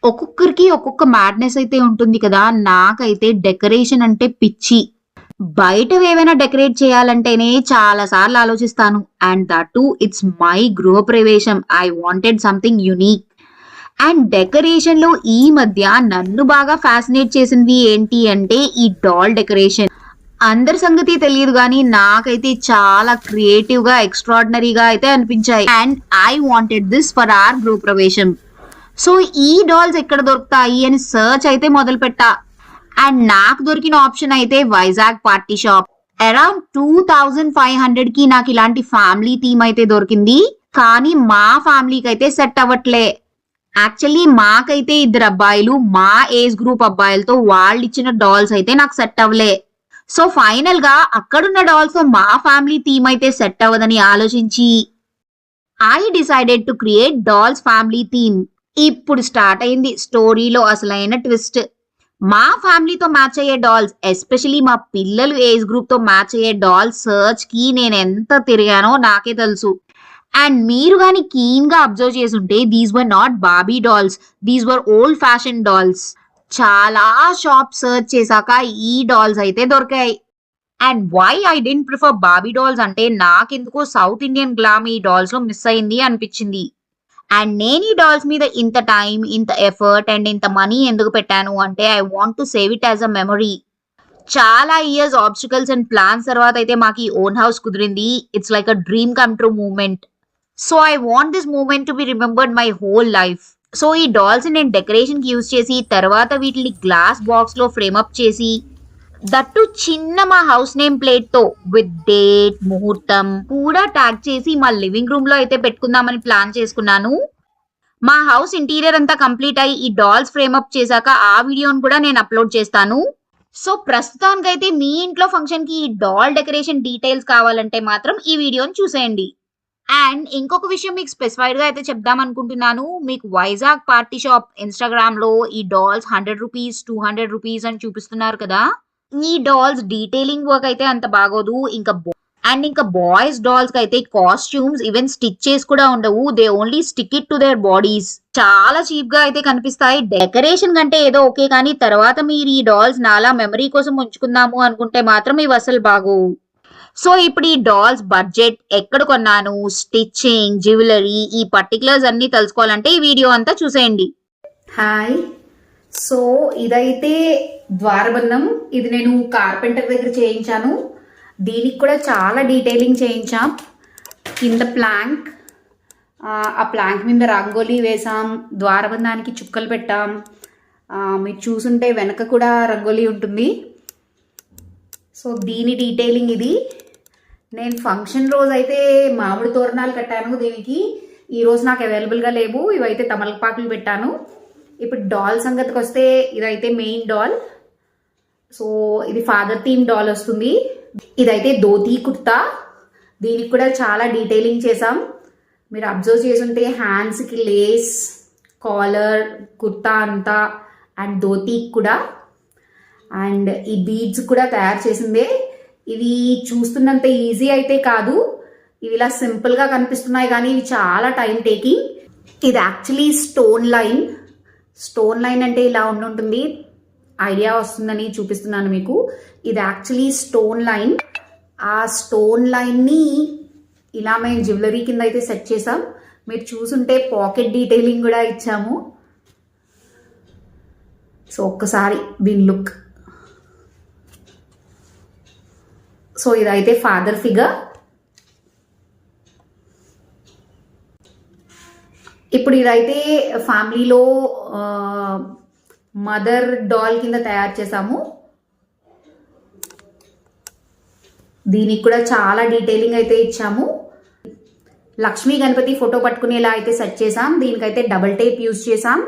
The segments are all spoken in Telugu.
ఒక్కొక్కరికి ఒక్కొక్క మ్యాడ్నెస్ అయితే ఉంటుంది కదా. నాకైతే డెకరేషన్ అంటే పిచ్చి. బయటవేవైనా డెకరేట్ చేయాలంటేనే చాలా సార్లు ఆలోచిస్తాను. And that too it's my gruhapravesam. I wanted something unique. And decoration లో ఈ మధ్య నన్ను బాగా ఫ్యాసినేట్ చేసింది ఏంటి అంటే ఈ డాల్ డెకరేషన్. అందరి సంగతి తెలియదు కానీ నాకైతే చాలా క్రియేటివ్ గా ఎక్స్ట్రాడినరీగా అయితే అనిపించాయి. And I wanted this for our గృహప్రవేశం. సో ఈ డాల్స్ ఎక్కడ దొరుకుతాయి అని సర్చ్ అయితే మొదలు పెట్టా. అండ్ నాకు దొరికిన ఆప్షన్ అయితే వైజాగ్ పార్టీ షాప్. అరౌండ్ 2500 కి నాకు ఇలాంటి ఫ్యామిలీ థీమ్ అయితే దొరికింది. కానీ మా ఫ్యామిలీకి అయితే సెట్ అవ్వట్లే. యాక్చువల్లీ మాకైతే 2 అబ్బాయిలు, మా ఏజ్ గ్రూప్ అబ్బాయిలతో వాళ్ళు ఇచ్చిన డాల్స్ అయితే నాకు సెట్ అవ్వలే. సో ఫైనల్ గా అక్కడున్న డాల్స్ తో మా ఫ్యామిలీ థీమ్ అయితే సెట్ అవ్వదని ఆలోచించి I decided to create dolls family theme. ఇప్పుడు స్టార్ట్ అయింది స్టోరీలో అసలైన ట్విస్ట్. మా ఫ్యామిలీతో మ్యాచ్ అయ్యే డాల్స్, ఎస్పెషలీ మా పిల్లలు ఏజ్ గ్రూప్ తో మ్యాచ్ అయ్యే డాల్స్ సర్చ్ కి నేను ఎంత తిరిగానో నాకే తెలుసు. అండ్ మీరు గాని కీన్ గా అబ్జర్వ్ చేసుంటే దీస్ వర్ నాట్ బాబీ dolls, these were old fashion dolls. చాలా షాప్ సర్చ్ చేశాక ఈ డాల్స్ అయితే దొరికాయి. And why I don't prefer బాబీ డాల్స్ అంటే నాకెందుకో సౌత్ ఇండియన్ గ్లామ్ ఈ డాల్స్ లో మిస్ అయింది అనిపించింది. అండ్ నేను ఈ డాల్స్ మీద ఇంత టైం, ఇంత ఎఫర్ట్ అండ్ ఇంత మనీ ఎందుకు పెట్టాను అంటే I want to save it as a memory. చాలా ఇయర్స్ ఆబ్స్టికల్స్ అండ్ ప్లాన్స్ తర్వాత అయితే మాకు ఈ ఓన్ హౌస్ కుదిరింది. It's like a dream come true moment. So I want this moment to be remembered my whole life. So ఈ డాల్స్ నేను డెకరేషన్ కి యూజ్ చేసి తర్వాత వీటిని గ్లాస్ బాక్స్ లో ఫ్రేమ్ అప్ చేసి దట్టు చిన్న మా హౌస్ నేమ్ ప్లేట్ తో విత్ డేట్, ముహూర్తం కూడా ట్యాగ్ చేసి మా లివింగ్ రూమ్ లో అయితే పెట్టుకుందామని ప్లాన్ చేసుకున్నాను. మా హౌస్ ఇంటీరియర్ అంతా కంప్లీట్ అయ్యి ఈ డాల్స్ ఫ్రేమ్ అప్ చేశాక ఆ వీడియోని కూడా నేను అప్లోడ్ చేస్తాను. సో ప్రస్తుతానికైతే మీ ఇంట్లో ఫంక్షన్ కి ఈ డాల్ డెకరేషన్ డీటెయిల్స్ కావాలంటే మాత్రం ఈ వీడియోని చూసేయండి. అండ్ ఇంకొక విషయం మీకు స్పెసిఫైడ్ గా అయితే చెప్దాం అనుకుంటున్నాను. మీకు వైజాగ్ పార్టీ షాప్ ఇన్స్టాగ్రామ్ లో ఈ డాల్స్ 100 రూపీస్, 200 రూపీస్ అని చూపిస్తున్నారు కదా. ఈ డాల్స్ డీటెయిలింగ్ వర్క్ అయితే అంత బాగోదు. ఇంకా బాయ్స్ డాల్స్ కి అయితే కాస్ట్యూమ్స్ ఈవెన్ స్టిచ్చెస్ కూడా ఉండవు. They only stick it to their bodies. చాలా చీప్ గా అయితే కనిపిస్తాయి. డెకరేషన్ కంటే ఏదో ఓకే, కానీ తర్వాత మీరు ఈ డాల్స్ నాలా మెమరీ కోసం ఉంచుకుందాము అనుకుంటే మాత్రం ఇవి అసలు బాగోవు. సో ఇప్పుడు ఈ డాల్స్ బడ్జెట్, ఎక్కడ కొన్నాను, స్టిచ్చింగ్, జ్యువెలరీ, ఈ పర్టికులర్స్ అన్ని తెలుసుకోవాలంటే ఈ వీడియో అంతా చూసేయండి. హాయ్. సో ఇదైతే ద్వారబంధం. ఇది నేను కార్పెంటర్ దగ్గర చేయించాను. దీనికి కూడా చాలా డీటెయిలింగ్ చేయించాం. కింద ప్లాంక్, ఆ ప్లాంక్ మీద రంగోలీ వేసాం, ద్వారబంధానికి చుక్కలు పెట్టాం. మీరు చూసుంటే వెనక కూడా రంగోలీ ఉంటుంది. సో దీని డీటెయిలింగ్ ఇది. నేను ఫంక్షన్ రోజు అయితే మామిడి తోరణాలు కట్టాను దీనికి. ఈరోజు నాకు అవైలబుల్గా లేవు. ఇవైతే తమలపాకులు పెట్టాను. ఇప్పుడు డాల్ సంగతికి వస్తే ఇదైతే మెయిన్ డాల్. సో ఇది ఫాదర్ థీమ్ డాల్ వస్తుంది. ఇదైతే ధోతీ కుర్తా. దీనికి కూడా చాలా డీటెయిలింగ్ చేసాం. మీరు అబ్జర్వ్ చేసుంటే హ్యాండ్స్కి లేస్, కాలర్, కుర్తా అంతా అండ్ ధోతీకి కూడా. అండ్ ఈ బీడ్స్ కూడా తయారు చేసిందే. ఇవి చూస్తున్నంత ఈజీ అయితే కాదు. ఇవి ఇలా సింపుల్గా కనిపిస్తున్నాయి కానీ ఇవి చాలా టైం టేకింగ్. ఇది actually stone line. Stone line అంటే ఇలా ఉంటుంది. ఐడియా వస్తుందని చూపిస్తున్నాను మీకు. ఇది యాక్చువల్లీ స్టోన్ లైన్. ఆ స్టోన్ లైన్ని ఇలా మేము జ్యువెలరీ కింద అయితే సెట్ చేసాం. మీరు చూసుంటే పాకెట్ డీటెయిలింగ్ కూడా ఇచ్చాము. సో ఒక్కసారి దీని లుక్. సో ఇదైతే ఫాదర్ ఫిగర్. ఇప్పుడు ఇదైతే ఫ్యామిలీలో మదర్ డాల్ కింద తయారు చేసాము. దీనికి కూడా చాలా డీటెయిలింగ్ అయితే ఇచ్చాము. లక్ష్మీ గణపతి ఫోటో పట్టుకునేలా అయితే సెట్ చేసాం. దీనికైతే డబుల్ టేప్ యూజ్ చేసాం.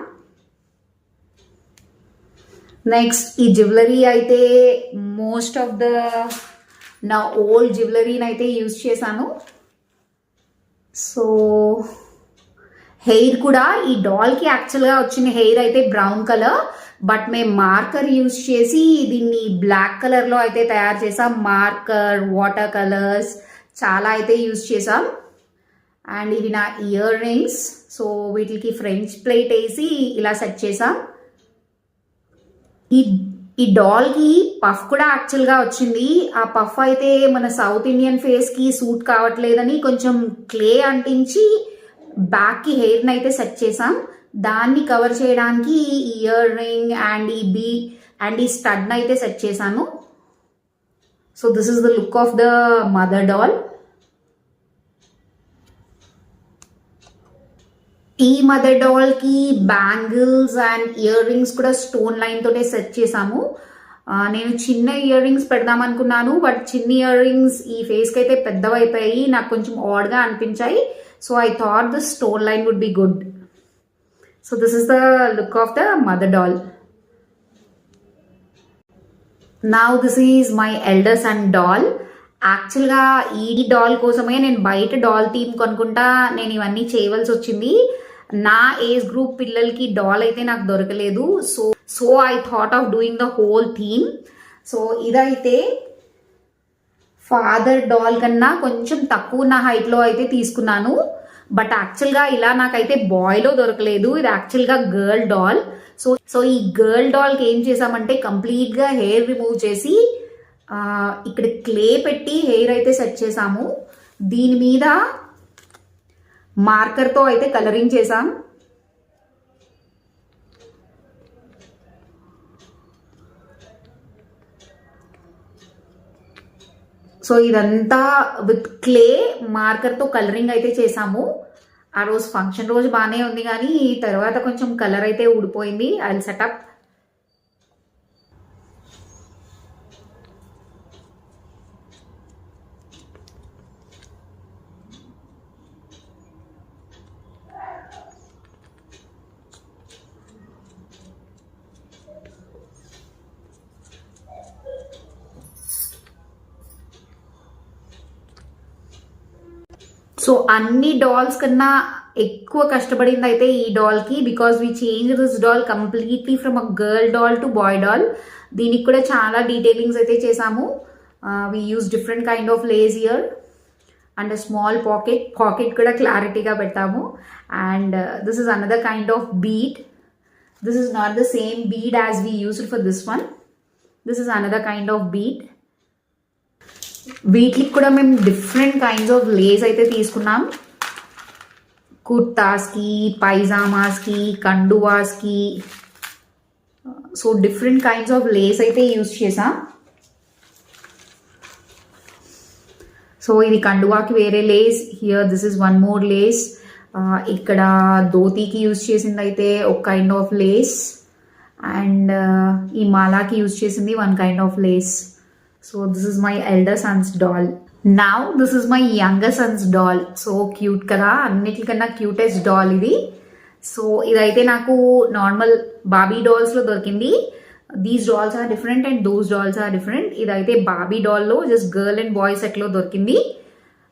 నెక్స్ట్ ఈ జ్యువెలరీ అయితే మోస్ట్ ఆఫ్ ద నా ఓల్డ్ జ్యువెలరీని అయితే యూజ్ చేశాను. సో హెయిర్ కూడా ఈ డాల్కి యాక్చువల్గా వచ్చిన హెయిర్ అయితే బ్రౌన్ కలర్, బట్ మేము మార్కర్ యూజ్ చేసి దీన్ని బ్లాక్ కలర్లో అయితే తయారు చేసాం. మార్కర్, వాటర్ కలర్స్ చాలా అయితే యూజ్ చేసాం. అండ్ ఇవి నా ఇయర్ రింగ్స్. సో వీటికి ఫ్రెంచ్ ప్లేట్ వేసి ఇలా సెట్ చేసా. ఈ డాల్కి పఫ్ కూడా యాక్చువల్గా వచ్చింది. ఆ పఫ్ అయితే మన సౌత్ ఇండియన్ ఫేస్కి సూట్ కావట్లేదని కొంచెం క్లే అంటించి బ్యాక్కి హెయిర్ని అయితే సెట్ చేసాం. దాన్ని కవర్ చేయడానికి ఇయర్ రింగ్ అండ్ ఈ స్టడ్ని అయితే సెట్ చేశాను. So this is the look of the mother doll. ఈ మదర్ డాల్ కి బ్యాంగిల్స్ అండ్ ఇయర్ రింగ్స్ కూడా స్టోన్ లైన్ తోటే సెట్ చేసాము. నేను చిన్న ఇయర్ రింగ్స్ పెడదాం అనుకున్నాను, బట్ చిన్న ఇయర్ రింగ్స్ ఈ ఫేస్ కి అయితే పెద్దవైపోయి నాకు కొంచెం ఆడ్ గా అనిపించాయి. So I thought the stone line would be good. So this is the look of the mother doll. Now this is my elder son doll. యాక్చువల్గా ఈ డాల్ కోసమే నేను బయట డాల్ థీమ్ కొనుక్కుంటా నేను ఇవన్నీ చేయవలసి వచ్చింది. నా ఏజ్ గ్రూప్ పిల్లలకి డాల్ అయితే నాకు దొరకలేదు. So I thought of doing the whole theme. So ఇదైతే ఫాదర్ డాల్ కన్నా కొంచెం తక్కువ నా హైట్లో అయితే తీసుకున్నాను. బట్ యాక్చువల్గా ఇలా నాకైతే బాయ్లో దొరకలేదు. ఇది యాక్చువల్గా గర్ల్ డాల్. సో ఈ గర్ల్ డాల్కి ఏం చేసామంటే కంప్లీట్గా హెయిర్ రిమూవ్ చేసి ఇక్కడ క్లే పెట్టి హెయిర్ అయితే సెట్ చేసాము. దీని మీద మార్కర్తో అయితే కలరింగ్ చేసాం. సో ఇదంతా విత్ క్లే మార్కర్తో కలరింగ్ అయితే చేసాము. ఆ రోజు ఫంక్షన్ రోజు బాగానే ఉంది, కానీ తర్వాత కొంచెం కలర్ అయితే ఊడిపోయింది. I will set up. సో అన్ని డాల్స్ కన్నా ఎక్కువ కష్టపడింది అయితే ఈ డాల్కి, because we change this doll completely from a girl doll to boy doll. దీనికి కూడా చాలా డీటెయిలింగ్స్ అయితే చేసాము. We use different kind of lace here and small pocket కూడా క్లారిటీగా పెట్టాము. And this is another kind of bead. This is not the same bead as we used for this one. This is another kind of bead. వీటికి కూడా మేము డిఫరెంట్ కైండ్స్ ఆఫ్ లేస్ అయితే తీసుకున్నాం. కుర్తాస్కి, పైజామాస్కి, కండువాస్కి. So different kinds of lace అయితే యూజ్ చేసాం. సో ఇది కండువాకి వేరే lace. Here this is one more lace. ఇక్కడ ధోతీకి యూజ్ చేసింది అయితే ఒక కైండ్ ఆఫ్ లేస్, అండ్ ఈ మాలాకి యూజ్ చేసింది one kind of Lay's. So this is my elder son's doll. Now this is my younger son's doll. So cute kada, అన్నిటికన్నా క్యూటెస్ట్ డాల్ ఇది. సో ఇదైతే నాకు నార్మల్ బాబీ డాల్స్ లో దొరికింది. These dolls are different and those dolls are different. ఇదైతే బాబీ డాల్ లో just girl and boy set లో దొరికింది.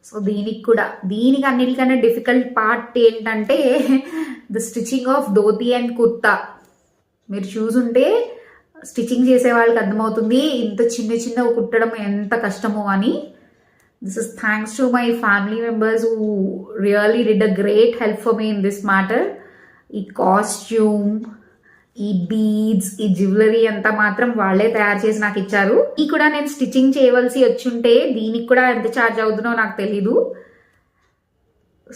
సో దీనికి అన్నిటికన్నా డిఫికల్ట్ పార్ట్ ఏంటంటే the stitching of dhoti and kurta. మీరు చూసుంటే స్టిచ్చింగ్ చేసే వాళ్ళకి అర్థమవుతుంది ఇంత చిన్న కుట్టడం ఎంత కష్టమో అని. This is thanks to my family members who really did a great help for me in this matter. ఈ కాస్ట్యూమ్, ఈ బీడ్స్, ఈ జ్యువెలరీ అంతా మాత్రం వాళ్ళే తయారు చేసి నాకు ఇచ్చారు. ఈ కూడా నేను స్టిచ్చింగ్ చేయవలసి వచ్చుంటే దీనికి కూడా ఎంత ఛార్జ్ అవుతుందో నాకు తెలీదు.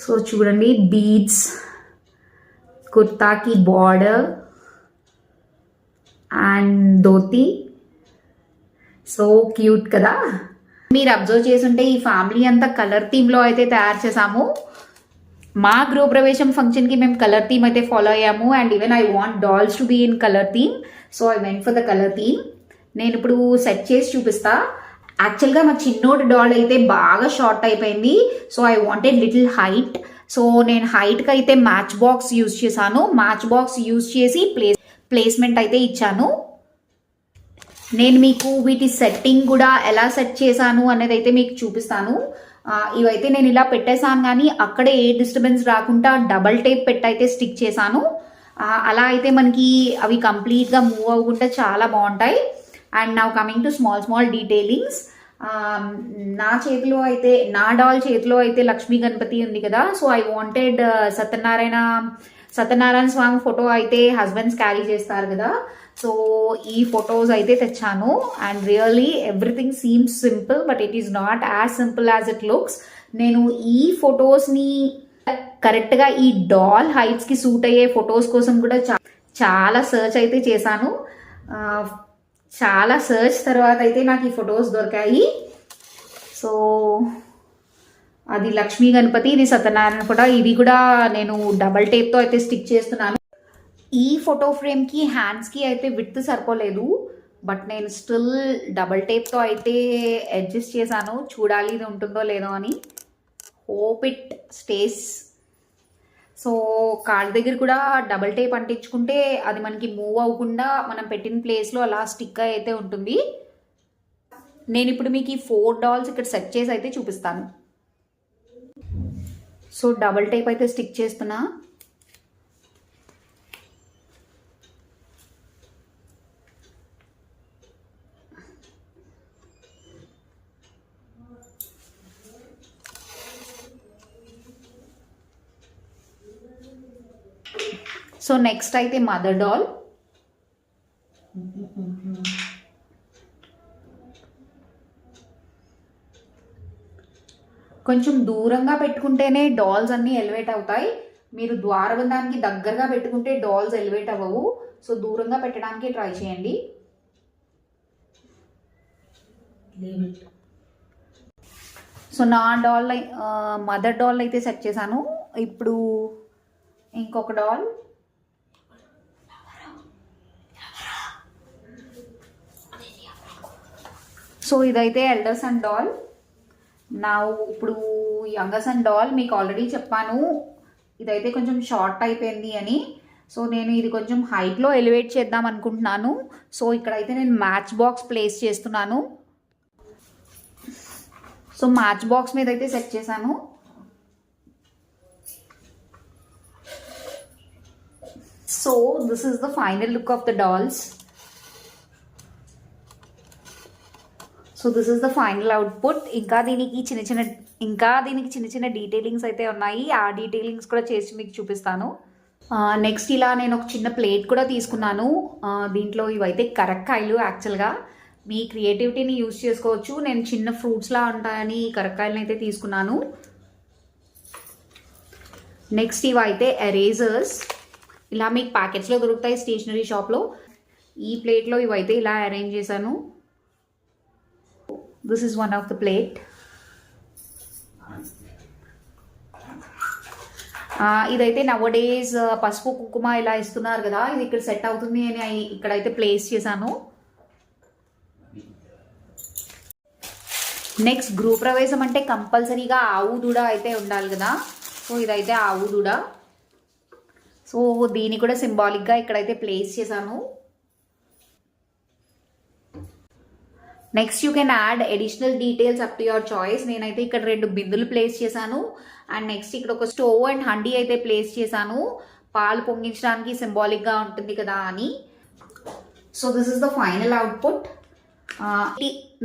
సో చూడండి, బీడ్స్, కుర్తాకి border and dhoti. So cute కదా. మీరు అబ్జర్వ్ చేసుంటే ఈ ఫ్యామిలీ అంతా కలర్ థీమ్లో అయితే తయారు చేసాము. మా గృహప్రవేశం ఫంక్షన్కి మేము కలర్ థీమ్ అయితే ఫాలో అయ్యాము. And even I want dolls to be in colour theme. So I went for the colour theme. నేను ఇప్పుడు సెట్ చేసి చూపిస్తా. యాక్చువల్గా మా చిన్నోటి డాల్ అయితే బాగా షార్ట్ అయిపోయింది. So I wanted little height. So నేను హైట్కి అయితే మ్యాచ్ బాక్స్ యూజ్ చేశాను. మ్యాచ్ బాక్స్ యూజ్ చేసి ప్లేస్మెంట్ అయితే ఇచ్చాను. నేను మీకు వీటి సెట్టింగ్ కూడా ఎలా సెట్ చేశాను అనేది అయితే మీకు చూపిస్తాను. ఇవైతే నేను ఇలా పెట్టేశాను, కానీ అక్కడే ఏ డిస్టర్బెన్స్ రాకుండా డబల్ టేప్ పెట్టి అయితే స్టిక్ చేశాను. అలా అయితే మనకి అవి కంప్లీట్గా మూవ్ అవ్వకుండా చాలా బాగుంటాయి. And now coming to small detailings. నా చేతిలో అయితే నా డాల్ చేతిలో అయితే లక్ష్మీ గణపతి ఉంది కదా. So I wanted Satyanarayana Swamy photo అయితే హస్బెండ్స్ క్యారీ చేస్తారు కదా. సో ఈ ఫొటోస్ అయితే తెచ్చాను. And really everything seems simple but it is not as simple as it looks. నేను ఈ ఫొటోస్ని కరెక్ట్గా ఈ డాల్ హైట్స్కి సూట్ అయ్యే ఫొటోస్ కోసం కూడా చాలా సర్చ్ అయితే చేశాను. చాలా సర్చ్ తర్వాత అయితే నాకు ఈ ఫొటోస్ దొరికాయి. సో అది లక్ష్మీ గణపతి, ఇది సత్యనారాయణ ఫోటో. ఇది కూడా నేను డబల్ టేప్తో అయితే స్టిక్ చేస్తున్నాను. ఈ ఫోటో ఫ్రేమ్కి హ్యాండ్స్కి అయితే విడ్త్ సరిపోలేదు, బట్ నేను స్టిల్ డబల్ టేప్తో అయితే అడ్జస్ట్ చేశాను. చూడాలి ఇది ఉంటుందో లేదో అని. Hope it stays. సో కాళ్ళ దగ్గర కూడా డబల్ టేప్ అంటించుకుంటే అది మనకి మూవ్ అవ్వకుండా మనం పెట్టిన ప్లేస్లో అలా స్టిక్ అయితే ఉంటుంది. నేను ఇప్పుడు మీకు ఈ 4 డాల్స్ ఇక్కడ సెట్ చేసి అయితే చూపిస్తాను. సో డబల్ టేప్ అయితే స్టిక్ చేస్తున్నా. సో నెక్స్ట్ అయితే మదర్ డాల్. కొంచెం దూరంగా పెట్టుకుంటేనే డాల్స్ అన్నీ ఎలివేట్ అవుతాయి. మీరు ద్వారబంధానికి దగ్గరగా పెట్టుకుంటే డాల్స్ ఎలివేట్ అవ్వవు. సో దూరంగా పెట్టడానికి ట్రై చేయండి. సో నా డాల్ మదర్ డాల్ అయితే సెట్ చేశాను. ఇప్పుడు ఇంకొక డాల్. సో ఇదైతే ఎల్డర్ సన్ డాల్. నా ఇప్పుడు యంగర్ సన్ డాల్ మీకు ఆల్రెడీ చెప్పాను ఇదైతే కొంచెం షార్ట్ అయిపోయింది అని. సో నేను ఇది కొంచెం హైట్లో ఎలివేట్ చేద్దాం అనుకుంటున్నాను. సో ఇక్కడైతే నేను మ్యాచ్ బాక్స్ ప్లేస్ చేస్తున్నాను. సో మ్యాచ్ బాక్స్ మీద అయితే సెట్ చేశాను. So this is the final look of the dolls. So this is the final output. ఇంకా దీనికి చిన్న చిన్న డీటెయిలింగ్స్ అయితే ఉన్నాయి. ఆ డీటెయిలింగ్స్ కూడా చేసి మీకు చూపిస్తాను. నెక్స్ట్ ఇలా నేను ఒక చిన్న ప్లేట్ కూడా తీసుకున్నాను. దీంట్లో ఇవైతే కరక్కాయలు. యాక్చువల్గా మీ క్రియేటివిటీని యూజ్ చేసుకోవచ్చు. నేను చిన్న ఫ్రూట్స్లా ఉంటాయని కరక్కాయలను అయితే తీసుకున్నాను. నెక్స్ట్ ఇవైతే ఎరేజర్స్. ఇలా మీకు ప్యాకెట్స్లో దొరుకుతాయి స్టేషనరీ షాప్లో. ఈ ప్లేట్లో ఇవైతే ఇలా అరేంజ్ చేశాను. This is one of the plate. ఇదైతే నవడేస్ పసుపు కుంకుమ ఇలా ఇస్తున్నారు కదా, ఇది ఇక్కడ సెట్ అవుతుంది అని ఇక్కడైతే ప్లేస్ చేశాను. నెక్స్ట్ గృహప్రవేశం అంటే కంపల్సరీగా ఆవు దూడ అయితే ఉండాలి కదా. సో ఇదైతే ఆవు దూడ. సో దీన్ని కూడా సింబాలిక్గా ఇక్కడైతే ప్లేస్ చేశాను. Next you can add additional details up to your choice. నేనైతే ఇక్కడ 2 బిందులు ప్లేస్ చేశాను. అండ్ నెక్స్ట్ ఇక్కడ ఒక స్టవ్ అండ్ హండీ అయితే ప్లేస్ చేశాను, పాలు పొంగించడానికి సింబాలిక్గా ఉంటుంది కదా అని. So this is the final output.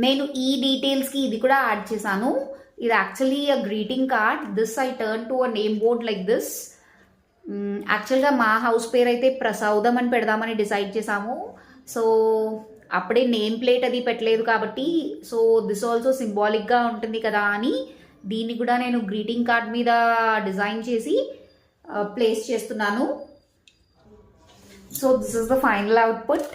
నేను ఈ డీటెయిల్స్కి ఇది కూడా యాడ్ చేశాను. ఇది actually a greeting card. This I turn to a name board like this. యాక్చువల్గా మా హౌస్ పేరు అయితే ప్రసౌదం అని పెడదామని డిసైడ్ చేశాము. సో అప్పుడే నేమ్ ప్లేట్ అది పెట్టలేదు కాబట్టి, సో దిస్ ఆల్సో సింబాలిక్గా ఉంటుంది కదా అని దీన్ని కూడా నేను గ్రీటింగ్ కార్డ్ మీద డిజైన్ చేసి ప్లేస్ చేస్తున్నాను. So this is the final output.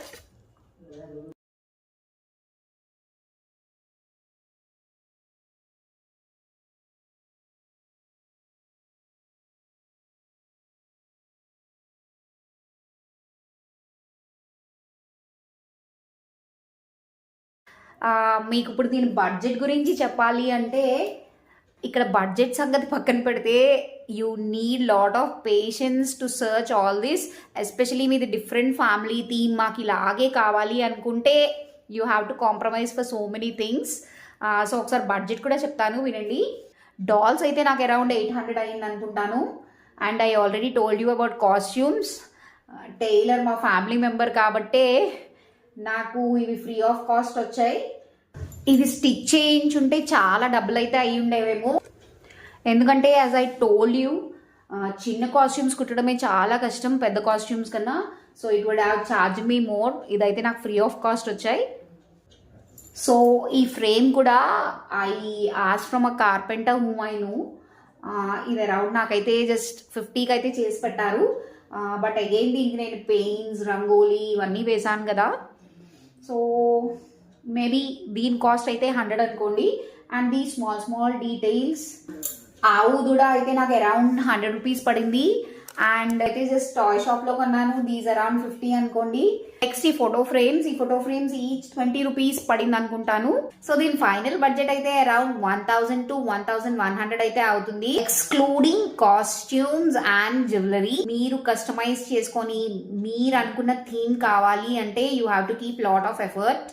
మీకు ఇప్పుడు దీని బడ్జెట్ గురించి చెప్పాలి అంటే, ఇక్కడ బడ్జెట్ సంగతి పక్కన పెడితే you need lot of patience to search all this. Especially మీది డిఫరెంట్ ఫ్యామిలీ థీమ్, మాకు ఇలాగే కావాలి అనుకుంటే you have to compromise for so many things. So ఒకసారి బడ్జెట్ కూడా చెప్తాను వినండి. డాల్స్ అయితే నాకు అరౌండ్ 800 అయింది అనుకుంటాను. And I already told you about costumes. Tailor మా ఫ్యామిలీ మెంబర్ కాబట్టే నాకు ఇవి ఫ్రీ ఆఫ్ కాస్ట్ వచ్చాయి. ఇది స్టిచ్ చేయించుంటే చాలా డబ్బులు అయితే అయి ఉండేవేమో, ఎందుకంటే యాజ్ ఐ టోల్డ్ యూ చిన్న కాస్ట్యూమ్స్ కుట్టడమే చాలా కష్టం పెద్ద కాస్ట్యూమ్స్ కన్నా. So it would have charge me more. ఇదైతే నాకు ఫ్రీ ఆఫ్ కాస్ట్ వచ్చాయి. సో ఈ ఫ్రేమ్ కూడా I ask from a carpenter whom I know. ఇది అరౌండ్ నాకైతే జస్ట్ 50కి అయితే చేసి పెట్టారు. బట్ అగైన్ దీనికి నేను పెయింట్స్ రంగోలీ ఇవన్నీ వేసాను కదా, సో మేబీ దీని కాస్ట్ అయితే 100 అనుకోండి. అండ్ ది స్మాల్ డీటెయిల్స్, ఆవు దూడ అయితే నాకు అరౌండ్ 100 రూపీస్ పడింది. అండ్ అయితే జస్ట్ టాయ్ షాప్ లో కొన్నాను, దీస్ అరౌండ్ 50 అనుకోండి. నెక్స్ట్ ఈ ఫోటో ఫ్రేమ్స్ ఈచ్ 20 రూపీస్ పడింది అనుకుంటాను. సో దీని ఫైనల్ బడ్జెట్ అయితే అరౌండ్ 1000 to 1100 అయితే అవుతుంది, ఎక్స్క్లూడింగ్ కాస్ట్యూమ్స్ అండ్ జ్యువెలరీ. మీరు కస్టమైజ్ చేసుకొని మీరు అనుకున్న థీమ్ కావాలి అంటే you have to keep lot of effort.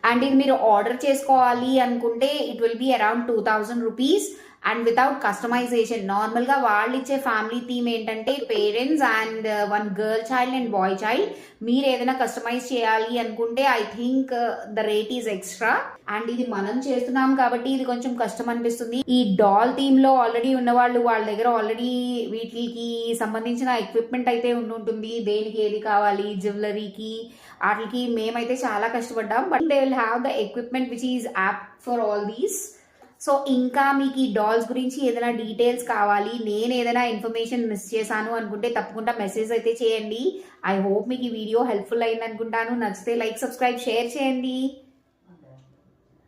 And ఇది మీరు ఆర్డర్ చేసుకోవాలి అనుకుంటే it will be around 2000 rupees and without customisation. Normal గా వాళ్ళు ఇచ్చే ఫ్యామిలీ థీమ్ ఏంటంటే parents and 1 girl child and boy child. మీరు ఏదైనా కస్టమైజ్ చేయాలి అనుకుంటే I think the rate is extra. And ఇది మనం చేస్తున్నాం కాబట్టి ఇది కొంచెం కష్టం అనిపిస్తుంది. ఈ డాల్ థీమ్ లో ఆల్రెడీ ఉన్న వాళ్ళు వాళ్ళ దగ్గర ఆల్రెడీ వీటికి సంబంధించిన ఎక్విప్మెంట్ అయితే ఉంటుంది, దేనికి ఏది కావాలి జ్యువెలరీకి వాటికి. మేమైతే చాలా కష్టపడ్డాం, but they will have the equipment which is app for all these. So ఇంకా మీకు ఈ డాల్స్ గురించి ఏదైనా డీటెయిల్స్ కావాలి, నేను ఏదైనా ఇన్ఫర్మేషన్ మిస్ చేశాను అనుకుంటే తప్పకుండా మెసేజ్ అయితే చేయండి. ఐ హోప్ మీకు ఈ వీడియో హెల్ప్ఫుల్ అయింది అనుకుంటాను. నచ్చితే లైక్ సబ్స్క్రైబ్ షేర్ చేయండి.